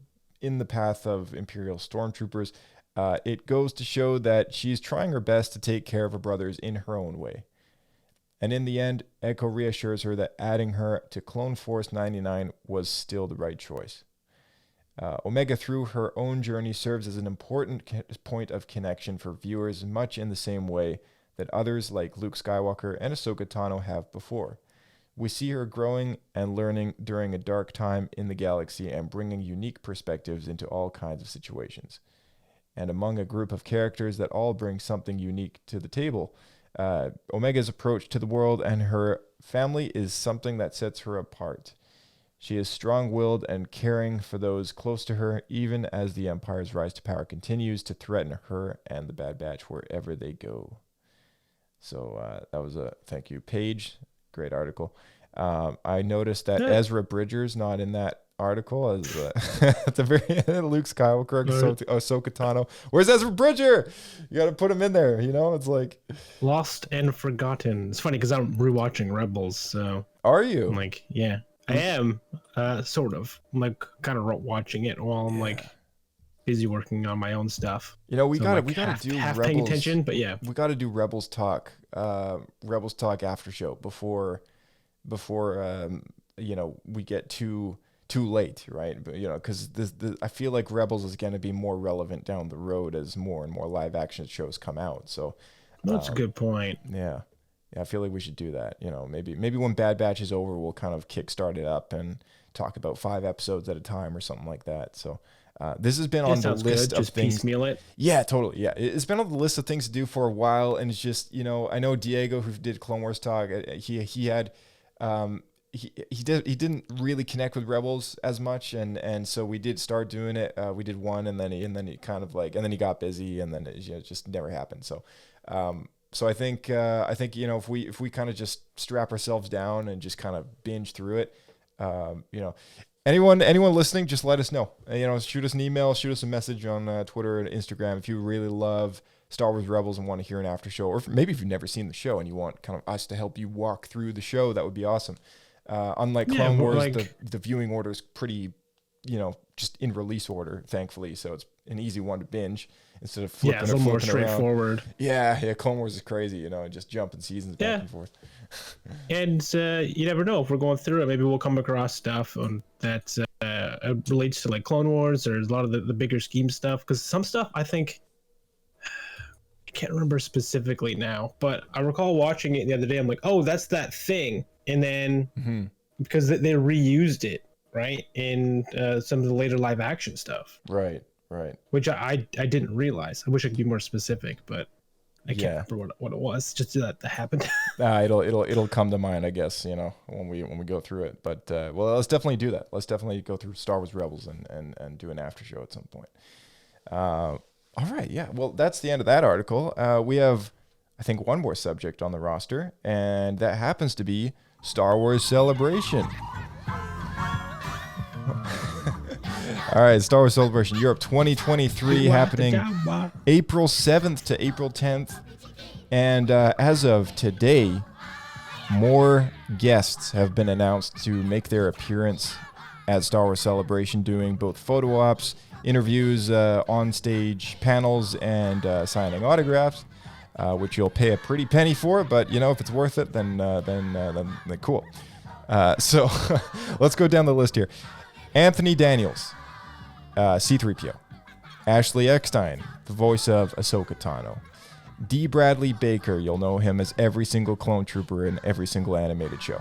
in the path of Imperial stormtroopers, it goes to show that she's trying her best to take care of her brothers in her own way. And in the end, Echo reassures her that adding her to Clone Force 99 was still the right choice. Omega, through her own journey, serves as an important point of connection for viewers, much in the same way that others like Luke Skywalker and Ahsoka Tano have before. We see her growing and learning during a dark time in the galaxy and bringing unique perspectives into all kinds of situations. And among a group of characters that all bring something unique to the table, Omega's approach to the world and her family is something that sets her apart. She is strong-willed and caring for those close to her, even as the Empire's rise to power continues to threaten her and the Bad Batch wherever they go. So that was a thank you, Paige. Great article. I noticed that Ezra Bridger's not in that article. As at the very end, Luke Skywalker, Ahsoka Tano. Where's Ezra Bridger? You got to put him in there. You know, it's like lost and forgotten. It's funny because I'm rewatching Rebels. So are you? I'm like, yeah, I am. Sort of. I'm like kind of watching it while I'm like busy working on my own stuff. You know, we so gotta do half Rebels, paying attention, but yeah, we gotta do Rebels talk after show before you know, we get too late, right? But you know, because I feel like Rebels is going to be more relevant down the road as more and more live action shows come out. So that's a good point. Yeah, I feel like we should do that. You know, maybe when Bad Batch is over, we'll kind of kickstart it up and talk about 5 episodes at a time or something like that. So this has been on the list of things. Piecemeal it. Yeah, totally. Yeah, it's been on the list of things to do for a while, and it's just, you know, I know Diego, who did Clone Wars talk, he had he didn't really connect with Rebels as much, and so we did start doing it. We did one, and then he kind of like, and then he got busy, and then it just never happened. So I think you know, if we kind of just strap ourselves down and just kind of binge through it, you know. Anyone listening, just let us know. You know, shoot us an email, shoot us a message on Twitter and Instagram if you really love Star Wars Rebels and want to hear an after show, or maybe if you've never seen the show and you want kind of us to help you walk through the show, that would be awesome. Unlike Clone Wars, the viewing order is pretty, you know, just in release order, thankfully, so it's an easy one to binge instead of flipping it's a little more straightforward. Yeah, Clone Wars is crazy, you know, just jumping seasons back and forth. And you never know, if we're going through it, maybe we'll come across stuff that relates to like Clone Wars or a lot of the bigger scheme stuff, because some stuff I think, I can't remember specifically now, but I recall watching it the other day. I'm like, oh, that's that thing. And then because they reused it, right, in some of the later live action stuff. Right. Which I didn't realize. I wish I could be more specific, but I can't remember what it was. Just that happened. It'll come to mind, I guess, you know, when we go through it. But well, let's definitely do that. Let's definitely go through Star Wars Rebels and do an after show at some point. All right, yeah. Well, that's the end of that article. We have, I think, one more subject on the roster, and that happens to be Star Wars Celebration. All right, Star Wars Celebration Europe 2023 happening April 7th to April 10th. And as of today, more guests have been announced to make their appearance at Star Wars Celebration, doing both photo ops, interviews, on-stage panels, and signing autographs, which you'll pay a pretty penny for. But, you know, if it's worth it, then cool. So let's go down the list here. Anthony Daniels, C-3PO. Ashley Eckstein, the voice of Ahsoka Tano. D. Bradley Baker. You'll know him as every single clone trooper in every single animated show.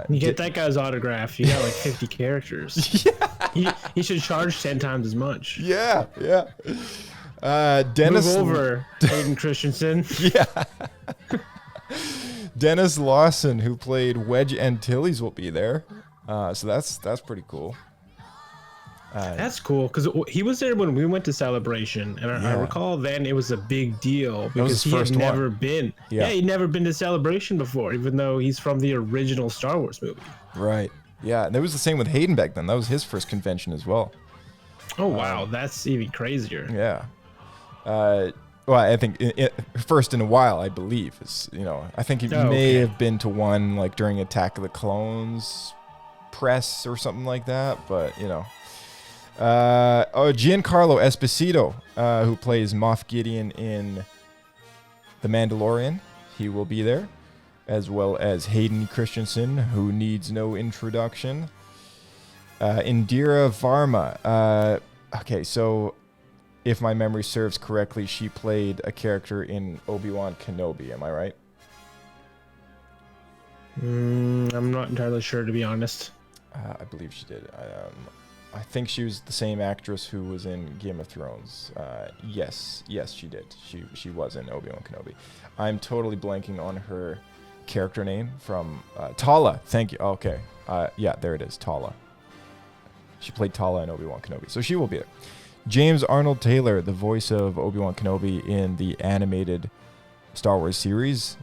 You get that guy's autograph. You got like 50 characters. Yeah. He should charge 10 times as much. Yeah. Dennis. Move over, Hayden Christensen. Yeah. Dennis Lawson, who played Wedge Antilles, will be there. So that's pretty cool. That's cool because he was there when we went to Celebration, and I recall then it was a big deal because he had never been. Yeah, he'd never been to Celebration before, even though he's from the original Star Wars movie. Right. Yeah, and it was the same with Hayden back then. That was his first convention as well. Oh wow, that's even crazier. Yeah. Well, I think first in a while, I believe. I think he may have been to one like during Attack of the Clones press or something like that, but Giancarlo Esposito, who plays Moff Gideon in The Mandalorian, he will be there, as well as Hayden Christensen, who needs no introduction. Indira Varma. Okay, so if my memory serves correctly, she played a character in Obi-Wan Kenobi. Am I right? I'm not entirely sure, to be honest. I believe she did. I think she was the same actress who was in Game of Thrones. Yes, she did. She was in Obi-Wan Kenobi. I'm totally blanking on her character name from Tala. Thank you. Okay. Yeah, there it is. Tala. She played Tala in Obi-Wan Kenobi, so she will be there. James Arnold Taylor, the voice of Obi-Wan Kenobi in the animated Star Wars series,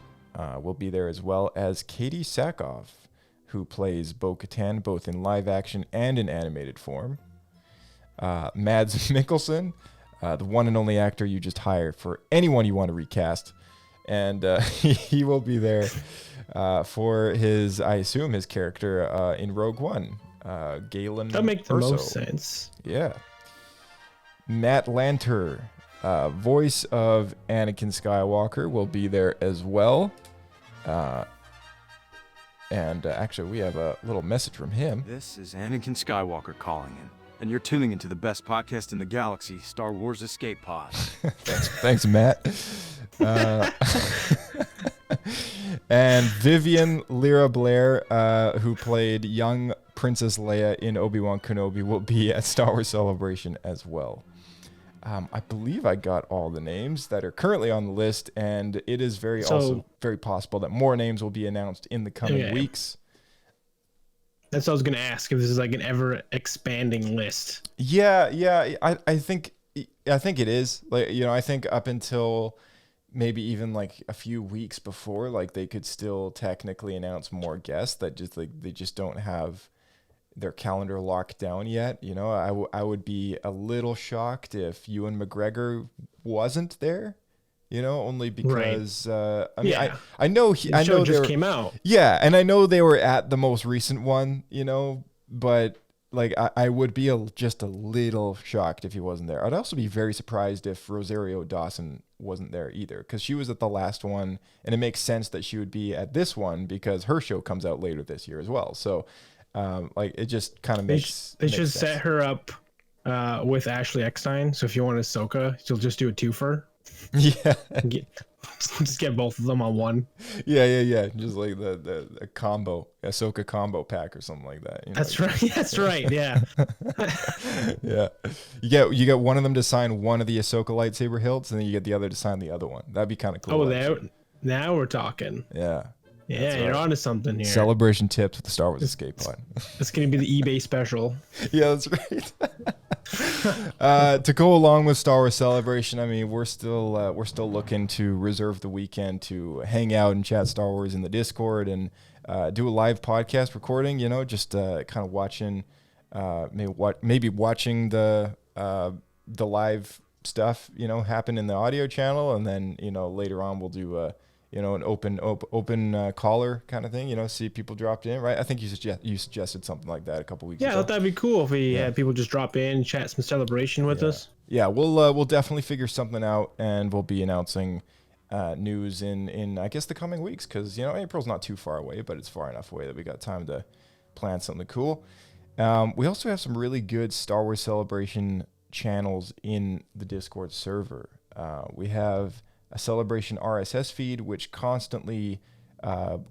will be there, as well as Katie Sackhoff, who plays Bo-Katan both in live action and in animated form. Mads Mikkelsen, the one and only actor you just hired for anyone you want to recast. And he will be there for I assume his character in Rogue One, Galen That makes the Erso. most sense. Yeah. Matt Lanter, voice of Anakin Skywalker, will be there as well. And actually, we have a little message from him. This is Anakin Skywalker calling in, and you're tuning into the best podcast in the galaxy, Star Wars Escape Pod. Thanks, Matt. And Vivian Lyra Blair, who played young Princess Leia in Obi-Wan Kenobi, will be at Star Wars Celebration as well. I believe I got all the names that are currently on the list, and it is also very possible that more names will be announced in the coming weeks. That's what I was going to ask, if this is like an ever expanding list. Yeah, I think it is. Like, I think up until maybe even like a few weeks before, like they could still technically announce more guests that just they just don't have their calendar locked down yet. I would be a little shocked if Ewan McGregor wasn't there, only because I know the show just came out. Yeah, and I know they were at the most recent one, but like I would be just a little shocked if he wasn't there. I'd also be very surprised if Rosario Dawson wasn't there either, because she was at the last one, and it makes sense that she would be at this one because her show comes out later this year as well. So like it just kind of makes they should sense. set her up with Ashley Eckstein, so if you want Ahsoka, she'll just do a twofer. Yeah. Just get both of them on one. Yeah. Just like the combo, Ahsoka combo pack or something like that. That's right. That's right. Yeah. Yeah. You get one of them to sign one of the Ahsoka lightsaber hilts, and then you get the other to sign the other one. That'd be kind of cool. Oh, now we're talking. Yeah. Yeah, you're onto something here. Celebration tips with the Star Wars Escape Pod. It's going to be the eBay special. Yeah, that's right. To go along with Star Wars Celebration, I mean, we're still looking to reserve the weekend to hang out and chat Star Wars in the Discord and do a live podcast recording. Just kind of watching, maybe watching the live stuff, happen in the audio channel, and then later on we'll do an open caller kind of thing, see people dropped in, right? I think you suggested something like that a couple weeks ago. Yeah, I thought that'd be cool if we had people just drop in, chat some Celebration with us. Yeah, we'll definitely figure something out, and we'll be announcing news in I guess the coming weeks, because April's not too far away, but it's far enough away that we got time to plan something cool. We also have some really good Star Wars Celebration channels in the Discord server. We have a Celebration RSS feed, which constantly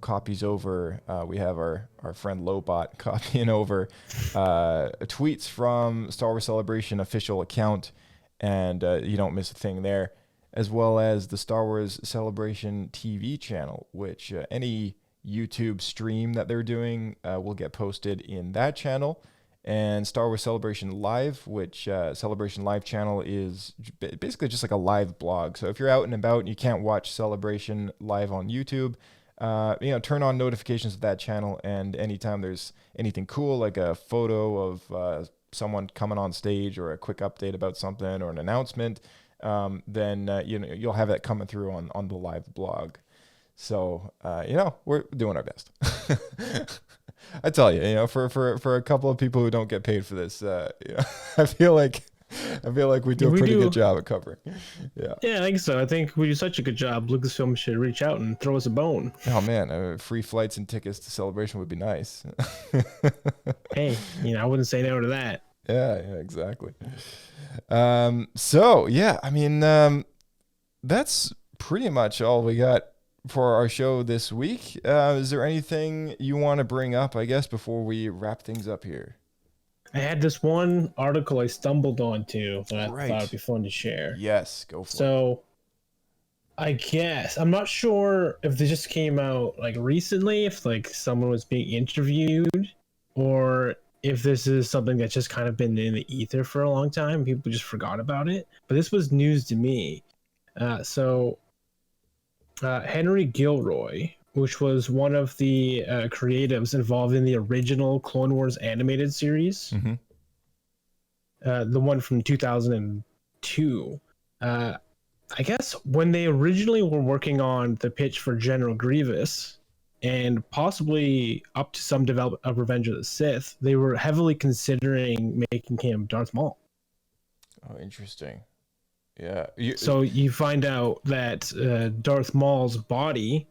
copies over. We have our friend Lobot copying over tweets from Star Wars Celebration official account, and you don't miss a thing there, as well as the Star Wars Celebration TV channel, which any YouTube stream that they're doing will get posted in that channel. And Star Wars Celebration Live, which Celebration Live channel is basically just like a live blog. So if you're out and about and you can't watch Celebration live on YouTube, turn on notifications of that channel, and anytime there's anything cool, like a photo of someone coming on stage or a quick update about something or an announcement, then you'll have that coming through on the live blog. So we're doing our best. I tell you, for a couple of people who don't get paid for this, I feel like we do a pretty good job at covering. Yeah, I think so. I think we do such a good job. Lucasfilm should reach out and throw us a bone. Oh man, free flights and tickets to Celebration would be nice. Hey, I wouldn't say no to that. Yeah, exactly. So yeah, I mean, that's pretty much all we got for our show this week. Is there anything you want to bring up, I guess, before we wrap things up here? I had this one article I stumbled onto that I thought would be fun to share. Yes, go for it. So, I guess I'm not sure if this just came out like recently, if like someone was being interviewed, or if this is something that's just kind of been in the ether for a long time. People just forgot about it. But this was news to me. Henry Gilroy, which was one of the creatives involved in the original Clone Wars animated series, the one from 2002. I guess when they originally were working on the pitch for General Grievous and possibly up to some development of Revenge of the Sith, they were heavily considering making him Darth Maul. Oh, interesting. Yeah. So you find out that Darth Maul's body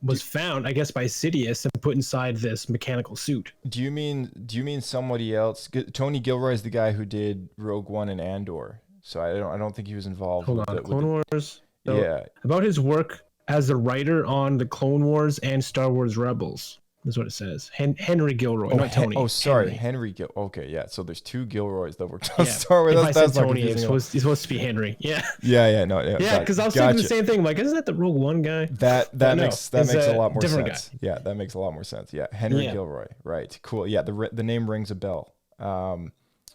was found, I guess, by Sidious and put inside this mechanical suit. Do you mean somebody else? Tony Gilroy is the guy who did Rogue One and Andor. So I don't think he was involved. Hold on, Clone Wars. So, about his work as a writer on the Clone Wars and Star Wars Rebels. Is what it says. Henry Gilroy, not Tony. Henry Gilroy. Okay, yeah. So there's two Gilroys that worked on Star Wars. If I said Tony, he's supposed to be Henry. Yeah. Yeah, because I was thinking the same thing. Like, isn't that the Rogue One guy? That makes a lot more sense. Guy. Yeah, that makes a lot more sense. Yeah, Henry Gilroy. Right. Cool. Yeah, the name rings a bell.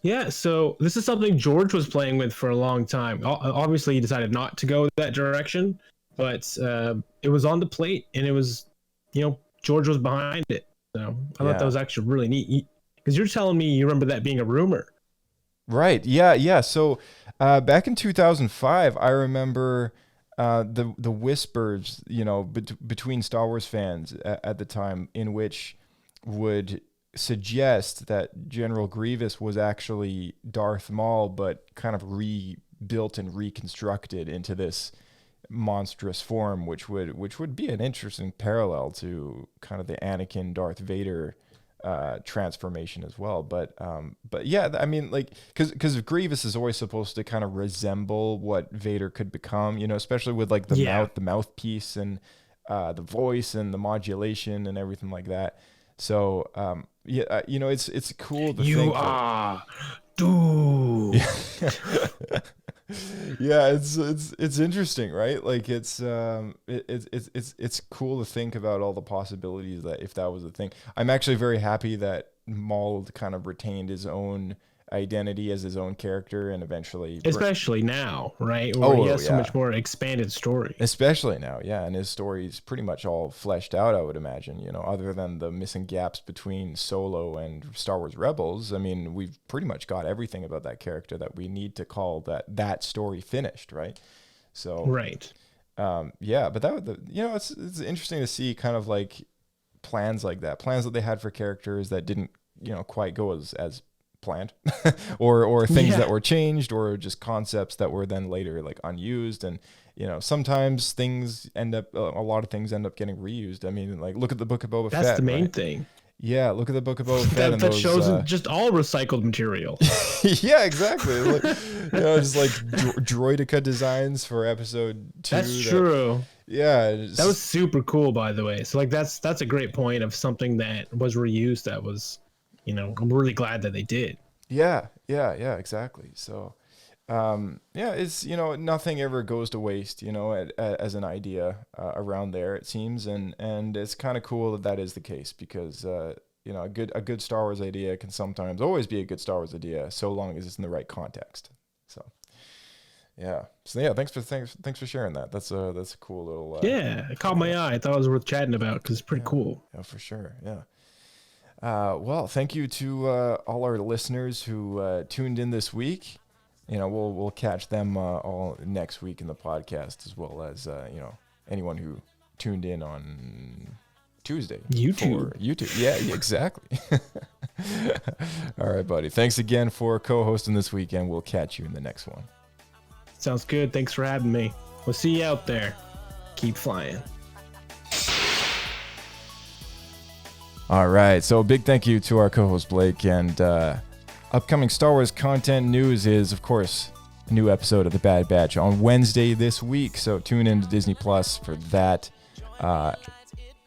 Yeah, so this is something George was playing with for a long time. Obviously, he decided not to go that direction, but it was on the plate, and it was, George was behind it. So I thought that was actually really neat. Because you're telling me you remember that being a rumor. Right. Yeah. So back in 2005, I remember the whispers, between Star Wars fans at the time, in which would suggest that General Grievous was actually Darth Maul, but kind of rebuilt and reconstructed into this monstrous form, which would be an interesting parallel to kind of the Anakin Darth Vader transformation as well. But yeah, I mean, like, because Grievous is always supposed to kind of resemble what Vader could become, especially with like the mouthpiece and the voice and the modulation and everything like that. So it's cool to think that, dude. Yeah, it's interesting, right? Like it's cool to think about all the possibilities that if that was a thing. I'm actually very happy that Maul kind of retained his own identity as his own character, and eventually, especially now, right? Where he has so much more expanded story. Especially now, yeah, and his story is pretty much all fleshed out, I would imagine. Other than the missing gaps between Solo and Star Wars Rebels, I mean, we've pretty much got everything about that character that we need to call that story finished, right? So right, yeah, but that would, it's interesting to see kind of like plans that they had for characters that didn't quite go as planned or things that were changed, or just concepts that were then later like unused. And sometimes a lot of things end up getting reused. I mean, like, look at the Book of Boba Fett. That's the main thing. Yeah, look at the Book of Boba Fett. That, and that those, shows just all recycled material. yeah, exactly. Like, just like droidica designs for episode 2. That's true. Yeah, That was super cool, by the way. So like that's a great point of something that was reused. That was, I'm really glad that they did. Yeah, exactly. So, it's nothing ever goes to waste, as an idea around there, it seems, and it's kind of cool that is the case because a good Star Wars idea can sometimes always be a good Star Wars idea so long as it's in the right context. So. Yeah. So yeah, thanks for sharing that. That's a cool little. It caught my eye. I thought it was worth chatting about because it's pretty cool. Yeah, for sure. Yeah. Well, thank you to all our listeners who tuned in this week. We'll catch them all next week in the podcast, as well as anyone who tuned in on Tuesday. YouTube. Yeah, exactly. All right, buddy. Thanks again for co-hosting this week, and we'll catch you in the next one. Sounds good. Thanks for having me. We'll see you out there. Keep flying. All right. So a big thank you to our co-host Blake, and upcoming Star Wars content news is, of course, a new episode of The Bad Batch on Wednesday this week. So tune in to Disney Plus for that.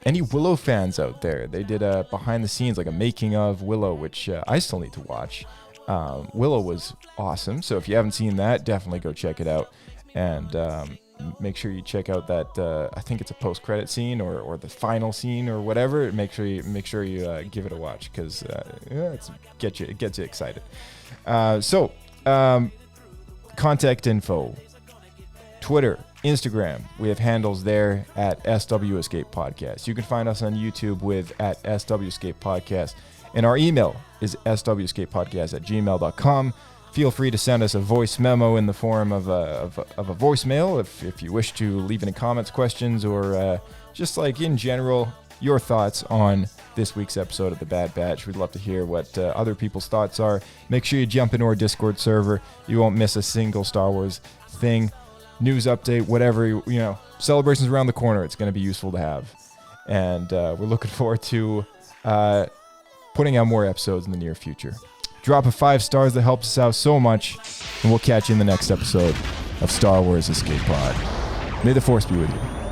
Any Willow fans out there, they did a behind the scenes, like a making of Willow, which I still need to watch. Willow was awesome, so if you haven't seen that, definitely go check it out, and make sure you check out that I think it's a post-credit scene or the final scene or whatever. Make sure you give it a watch because it gets you excited. Contact info, Twitter, Instagram, we have handles there at SW Escape Podcast. You can find us on YouTube with at SW Escape Podcast. And our email is swescapepodcast@gmail.com. Feel free to send us a voice memo in the form of a voicemail if you wish to leave any comments, questions, or just like in general, your thoughts on this week's episode of The Bad Batch. We'd love to hear what other people's thoughts are. Make sure you jump into our Discord server. You won't miss a single Star Wars thing, news update, whatever. Celebrations around the corner. It's going to be useful to have. And we're looking forward to putting out more episodes in the near future. Drop a 5 stars, that helps us out so much, and we'll catch you in the next episode of Star Wars Escape Pod. May the Force be with you.